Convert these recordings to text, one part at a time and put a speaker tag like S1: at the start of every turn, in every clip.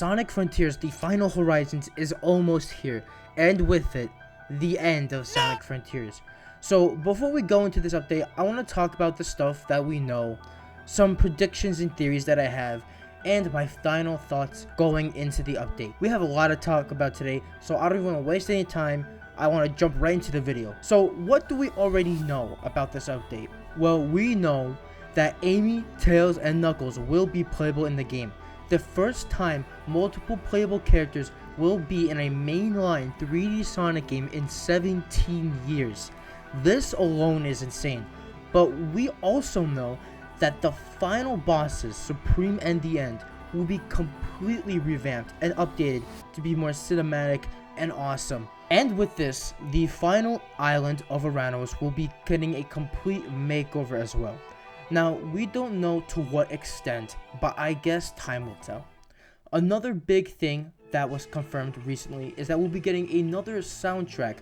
S1: Sonic Frontiers, the Final Horizons, is almost here, and with it, the end of Sonic Frontiers. So before we go into this update, I want to talk about the stuff that we know, some predictions and theories that I have, and my final thoughts going into the update. We have a lot to talk about today, so I don't even want to waste any time. I want to jump right into the video. So what do we already know about this update? Well, we know that Amy, Tails, and Knuckles will be playable in the game. The first time multiple playable characters will be in a mainline 3D Sonic game in 17 years. This alone is insane. But we also know that the final bosses, Supreme and the End, will be completely revamped and updated to be more cinematic and awesome. And with this, the final island of Uranos will be getting a complete makeover as well. Now, we don't know to what extent, but I guess time will tell. Another big thing that was confirmed recently is that we'll be getting another soundtrack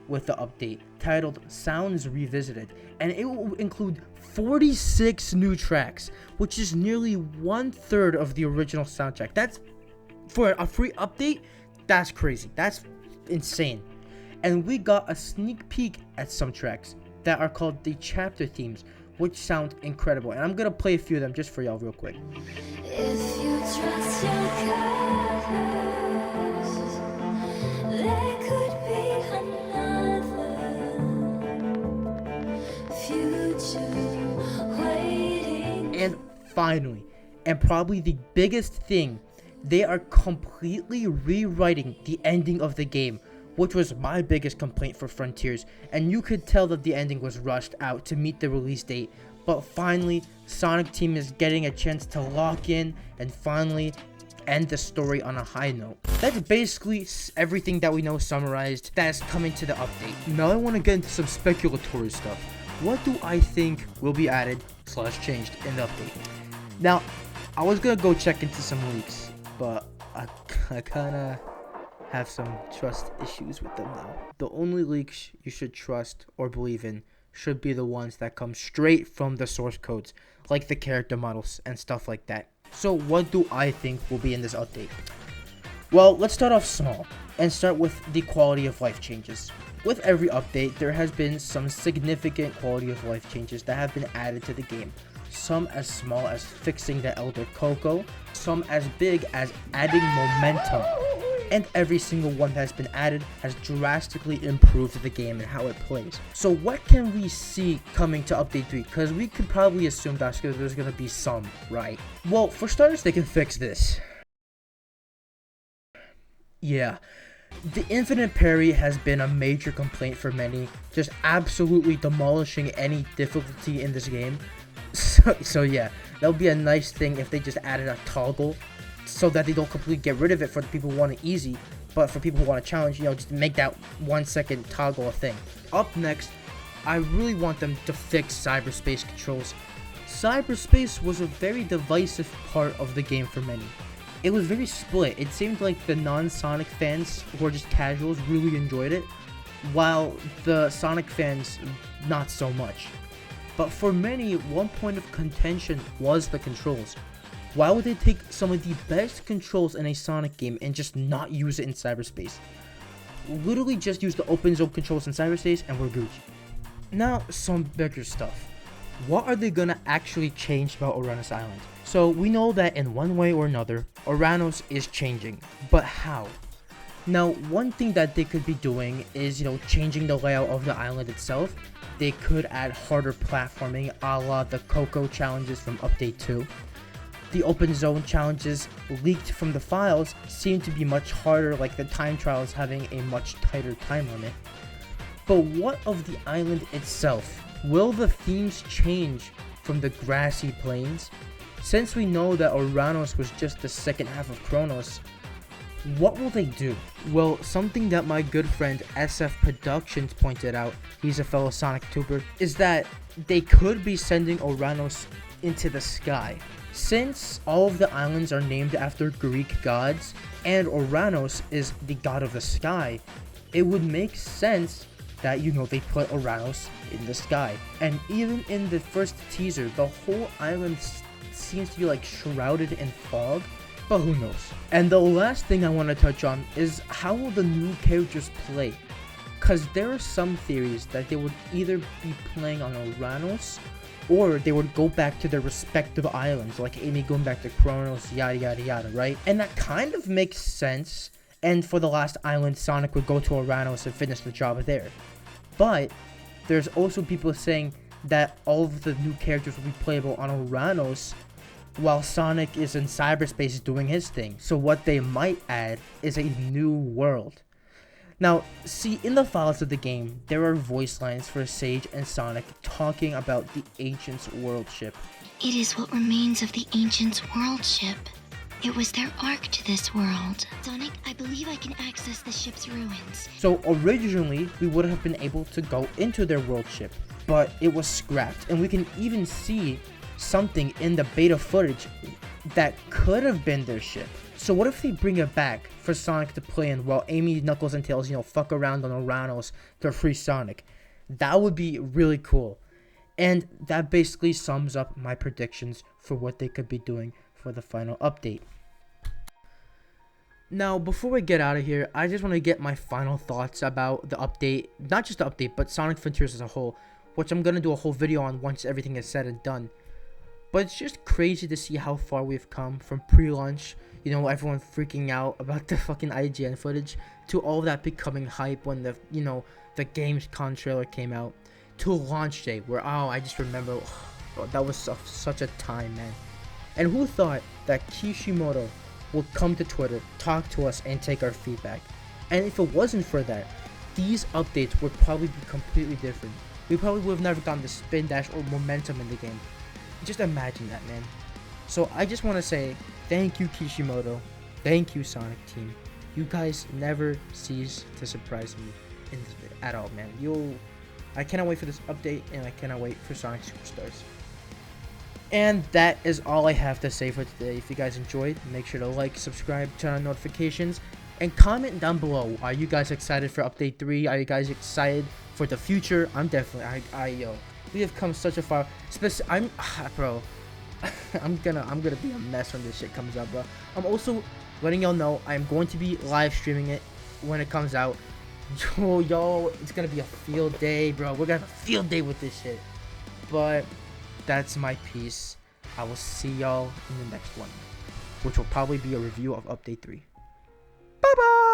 S1: with the update titled Sounds Revisited, and it will include 46 new tracks, which is nearly 1/3 of the original soundtrack. That's, for a free update, that's crazy. That's insane. And we got a sneak peek at some tracks that are called the chapter themes, which sound incredible, and I'm gonna play a few of them just for y'all real quick.
S2: If you trust your colors, there could be another future waiting.
S1: And finally, and probably the biggest thing, they are completely rewriting the ending of the game, which was my biggest complaint for Frontiers, and you could tell that the ending was rushed out to meet the release date. But finally, Sonic Team is getting a chance to lock in and finally end the story on a high note. That's basically everything that we know summarized that is coming to the update. Now I want to get into some speculatory stuff. What do I think will be added / changed in the update? Now, I was gonna go check into some leaks, but I kinda have some trust issues with them now. The only leaks you should trust or believe in should be the ones that come straight from the source codes, like the character models and stuff like that. So what do I think will be in this update? Well, let's start off small and start with the quality of life changes. With every update, there has been some significant quality of life changes that have been added to the game. Some as small as fixing the Elder Coco, some as big as adding momentum. And every single one that has been added has drastically improved the game and how it plays. So what can we see coming to update 3? Because we could probably assume that there's going to be some, right? Well, for starters, they can fix this. Yeah. The infinite parry has been a major complaint for many, just absolutely demolishing any difficulty in this game. So yeah, that would be a nice thing if they just added a toggle, so that they don't completely get rid of it for the people who want it easy, but for people who want to challenge, just make that 1 second toggle a thing. Up next, I really want them to fix cyberspace controls. Cyberspace was a very divisive part of the game for many. It was very split. It seemed like the non-Sonic fans, who are just casuals, really enjoyed it, while the Sonic fans, not so much. But for many, one point of contention was the controls. Why would they take some of the best controls in a Sonic game and just not use it in cyberspace? Literally just use the open zone controls in cyberspace and we're Gucci. Now, some bigger stuff. What are they gonna actually change about Uranos Island? So we know that in one way or another, Uranos is changing, but how? Now, one thing that they could be doing is, changing the layout of the island itself. They could add harder platforming a la the Coco challenges from Update 2. The open zone challenges leaked from the files seem to be much harder, like the time trials having a much tighter time limit. But what of the island itself? Will the themes change from the grassy plains? Since we know that Uranos was just the second half of Chronos, what will they do? Well, something that my good friend SF Productions pointed out, he's a fellow Sonic tuber, is that they could be sending Uranos into the sky. Since all of the islands are named after Greek gods, and Uranos is the god of the sky, it would make sense that, they put Uranos in the sky. And even in the first teaser, the whole island seems to be shrouded in fog, but who knows. And the last thing I want to touch on is how will the new characters play? Because there are some theories that they would either be playing on Oranos, or they would go back to their respective islands, like Amy going back to Kronos, yada yada yada, right? And that kind of makes sense, and for the last island, Sonic would go to Oranos and finish the job there. But there's also people saying that all of the new characters will be playable on Oranos, while Sonic is in cyberspace doing his thing. So what they might add is a new world. Now, see, in the files of the game, there are voice lines for Sage and Sonic talking about the Ancients' world ship.
S3: It is what remains of the Ancients' world ship. It was their ark to this world. Sonic, I believe I can access the ship's ruins.
S1: So originally, we would have been able to go into their world ship, but it was scrapped, and we can even see something in the beta footage that could have been their ship. So what if they bring it back for Sonic to play in while Amy, Knuckles, and Tails, fuck around on Oranos to free Sonic? That would be really cool. And that basically sums up my predictions for what they could be doing for the final update. Now, before we get out of here, I just want to get my final thoughts about the update. Not just the update, but Sonic Frontiers as a whole, which I'm going to do a whole video on once everything is said and done. But it's just crazy to see how far we've come from pre-launch, everyone freaking out about the fucking IGN footage, to all that becoming hype when the Gamescom trailer came out, to launch day, where, I just remember, that was such a time, man. And who thought that Kishimoto would come to Twitter, talk to us, and take our feedback? And if it wasn't for that, these updates would probably be completely different. We probably would have never gotten the spin dash or momentum in the game. Just imagine that, man. So I just want to say thank you, Kishimoto. Thank you, Sonic Team. You guys never cease to surprise me at all, man. I cannot wait for this update, and I cannot wait for Sonic Superstars. And that is all I have to say for today. If you guys enjoyed, make sure to like, subscribe, turn on notifications, and comment down below. Are you guys excited for Update 3? Are you guys excited for the future? I'm definitely, we have come such a far, bro, I'm gonna be a mess when this shit comes out, bro. I'm also letting y'all know I'm going to be live streaming it when it comes out. Yo, it's gonna be a field day, bro. We're gonna have a field day with this shit. But that's my piece. I will see y'all in the next one, which will probably be a review of Update 3. Bye bye.